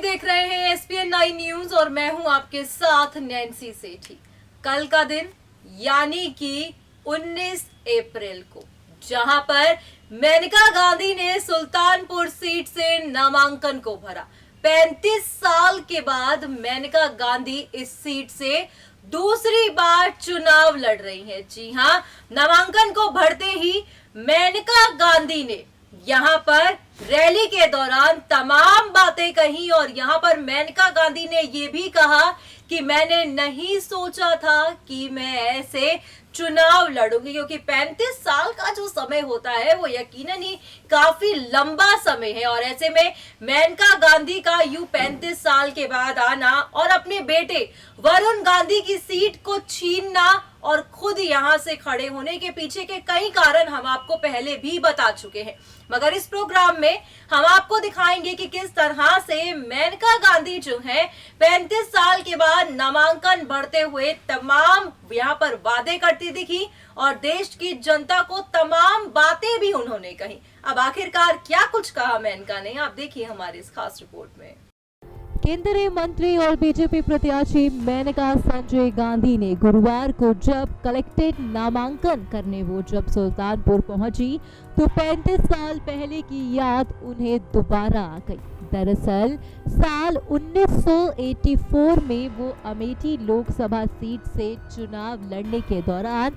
देख रहे हैं एसपीएन 9 न्यूज और मैं हूं आपके साथ नैन्सी सेठी। कल का दिन यानी कि 19 अप्रैल को जहां पर मेनका गांधी ने सुल्तानपुर सीट से नामांकन को भरा। 35 साल के बाद मेनका गांधी इस सीट से दूसरी बार चुनाव लड़ रही हैं। जी हां, नामांकन को भरते ही मेनका गांधी ने यहाँ पर रैली के दौरान तमाम बातें कही और यहाँ पर मेनका गांधी ने ये भी कहा कि मैंने नहीं सोचा था कि मैं ऐसे चुनाव लड़ूंगी, क्योंकि 35 साल का जो समय होता है वो यकीनन ही काफी लंबा समय है। और ऐसे में मेनका गांधी का यूं 35 साल के बाद आना और अपने बेटे वरुण गांधी की सीट को छीनना और खुद यहां से खड़े होने के पीछे के कई कारण हम आपको पहले भी बता चुके हैं, मगर इस प्रोग्राम में हम आपको दिखाएंगे कि किस तरह से मेनका गांधी जो है 35 साल के बाद नामांकन भरते हुए तमाम यहाँ पर वादे करती दिखी और देश की जनता को तमाम बातें भी उन्होंने कही। अब आखिरकार क्या कुछ कहा मेनका ने, आप देखिए हमारी इस खास रिपोर्ट में। केंद्रीय मंत्री और बीजेपी प्रत्याशी मेनका संजय गांधी ने गुरुवार को जब कलेक्टेड नामांकन करने वो जब सुल्तानपुर पहुंची तो 35 साल पहले की याद उन्हें दोबारा आ गई। दरअसल साल 1984 में वो अमेठी लोकसभा सीट से चुनाव लड़ने के दौरान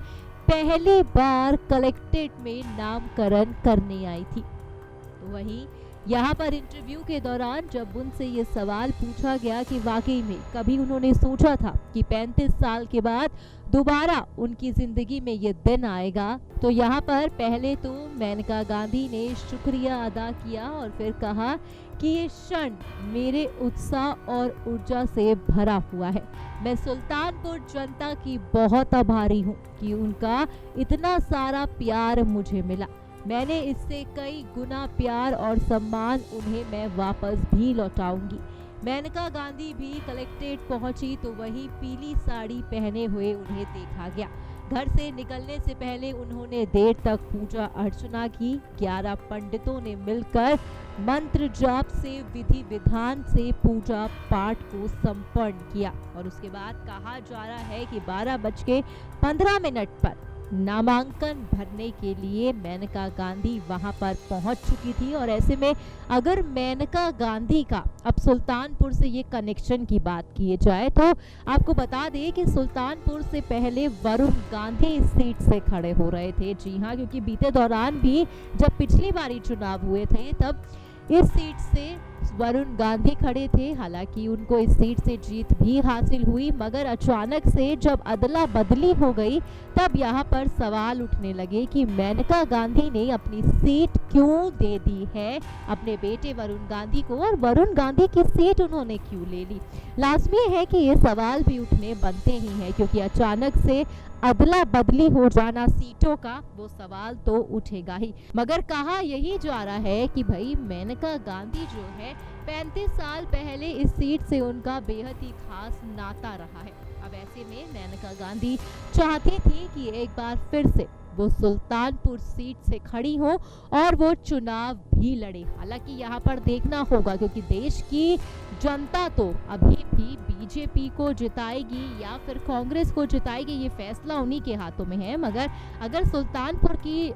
पहली बार कलेक्टेड में नामकरण करने आई थी। तो वहीं यहाँ पर इंटरव्यू के दौरान जब उनसे ये सवाल पूछा गया कि वाकई में कभी उन्होंने सोचा था कि 35 साल के बाद दोबारा उनकी जिंदगी में ये दिन आएगा, तो यहाँ पर पहले तो मेनका गांधी ने शुक्रिया अदा किया और फिर कहा कि ये क्षण मेरे उत्साह और ऊर्जा से भरा हुआ है। मैं सुल्तानपुर जनता की बहुत आभारी हूँ कि उनका इतना सारा प्यार मुझे मिला। मैंने इससे कई गुना प्यार और सम्मान उन्हें मैं वापस भी लौटाऊंगी। मेनका गांधी भी कलेक्ट्रेट पहुंची तो वही पीली साड़ी पहने हुए उन्हें देखा गया। घर से निकलने से पहले उन्होंने देर तक पूजा अर्चना की। 11 पंडितों ने मिलकर मंत्र जाप से विधि विधान से पूजा पाठ को संपन्न किया और उसके बाद कहा जा रहा है कि 12:15 पर नामांकन भरने के लिए मेनका गांधी वहां पर पहुंच चुकी थी। और ऐसे में अगर मेनका गांधी का अब सुल्तानपुर से ये कनेक्शन की बात की जाए तो आपको बता दें कि सुल्तानपुर से पहले वरुण गांधी इस सीट से खड़े हो रहे थे। जी हाँ, क्योंकि बीते दौरान भी जब पिछली बारी चुनाव हुए थे तब इस सीट से वरुण गांधी खड़े थे। हालांकि उनको इस सीट से जीत भी हासिल हुई, मगर अचानक से जब अदला बदली हो गई तब यहाँ पर सवाल उठने लगे कि मेनका गांधी ने अपनी सीट क्यों दे दी है अपने बेटे वरुण गांधी को और वरुण गांधी की सीट उन्होंने क्यों ले ली। लाजमी है कि ये सवाल भी उठने बनते ही हैं, क्योंकि अचानक से अदला बदली हो जाना सीटों का वो सवाल तो उठेगा ही। मगर कहा यही जा रहा है कि भाई मेनका गांधी जो है 35 साल पहले इस सीट से उनका बेहद ही खास नाता रहा है। अब ऐसे में मेनका गांधी चाहती थी कि एक बार फिर से वो सुल्तानपुर सीट से खड़ी हो और वो चुनाव भी लड़े। हालांकि यहाँ पर देखना होगा, क्योंकि देश की जनता तो अभी भी बीजेपी को जिताएगी या फिर कांग्रेस को जिताएगी, ये फैसला उन्हीं के हाथों में है। मगर अगर सुल्तानपुर की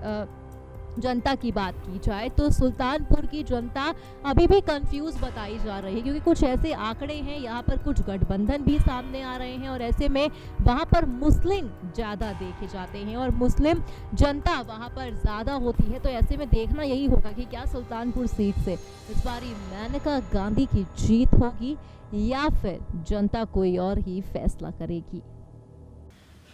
जनता की बात की जाए तो सुल्तानपुर की जनता अभी भी कंफ्यूज बताई जा रही है, क्योंकि कुछ ऐसे आंकड़े हैं, यहाँ पर कुछ गठबंधन भी सामने आ रहे हैं और ऐसे में वहाँ पर मुस्लिम ज़्यादा देखे जाते हैं और मुस्लिम जनता वहाँ पर ज़्यादा होती है। तो ऐसे में देखना यही होगा कि क्या सुल्तानपुर सीट से इस बारी मेनका गांधी की जीत होगी या फिर जनता कोई और ही फैसला करेगी।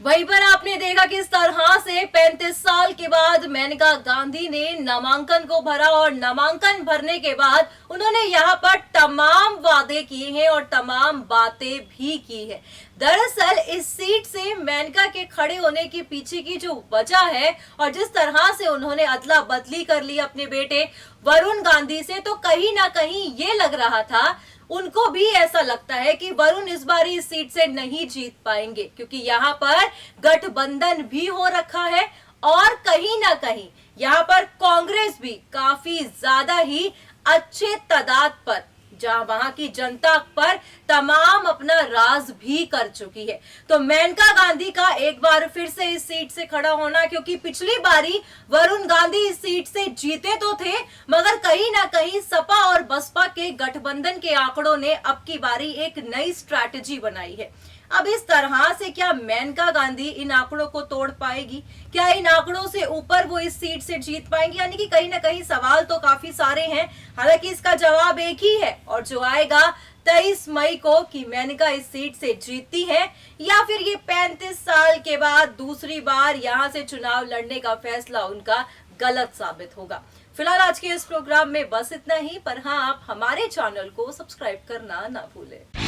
वहीं पर आपने देखा किस तरह से 35 साल के बाद मेनका गांधी ने नामांकन को भरा और नामांकन भरने के बाद उन्होंने यहाँ पर तमाम वादे किए हैं और तमाम बातें भी की है। दरअसल इस सीट से मेनका के खड़े होने के पीछे की जो वजह है और जिस तरह से उन्होंने अदला बदली कर ली अपने बेटे वरुण गांधी से, तो कहीं ना कहीं ये लग रहा था, उनको भी ऐसा लगता है कि वरुण इस बार इस सीट से नहीं जीत पाएंगे, क्योंकि यहाँ पर गठबंधन भी हो रखा है और कहीं ना कहीं यहाँ पर कांग्रेस भी काफी ज्यादा ही अच्छे तादाद पर जहां वहां की जनता पर तमाम अपना राज भी कर चुकी है। तो मेनका गांधी का एक बार फिर से इस सीट से खड़ा होना, क्योंकि पिछली बारी वरुण गांधी इस सीट से जीते तो थे, मगर कहीं ना कहीं सपा और बसपा के गठबंधन के आंकड़ों ने अब की बारी एक नई स्ट्रैटेजी बनाई है। अब इस तरह से क्या मेनका गांधी इन आंकड़ों को तोड़ पाएगी? क्या इन आंकड़ों से ऊपर वो इस सीट से जीत पाएंगी? यानी कि कहीं ना कहीं सवाल तो काफी सारे हैं, हालांकि इसका जवाब एक ही है और जो आएगा 23 मई को कि मेनका इस सीट से जीतती है या फिर ये 35 साल के बाद दूसरी बार यहां से चुनाव लड़ने का फैसला उनका गलत साबित होगा। फिलहाल आज के इस प्रोग्राम में बस इतना ही, पर हाँ, आप हमारे चैनल को सब्सक्राइब करना ना भूलें।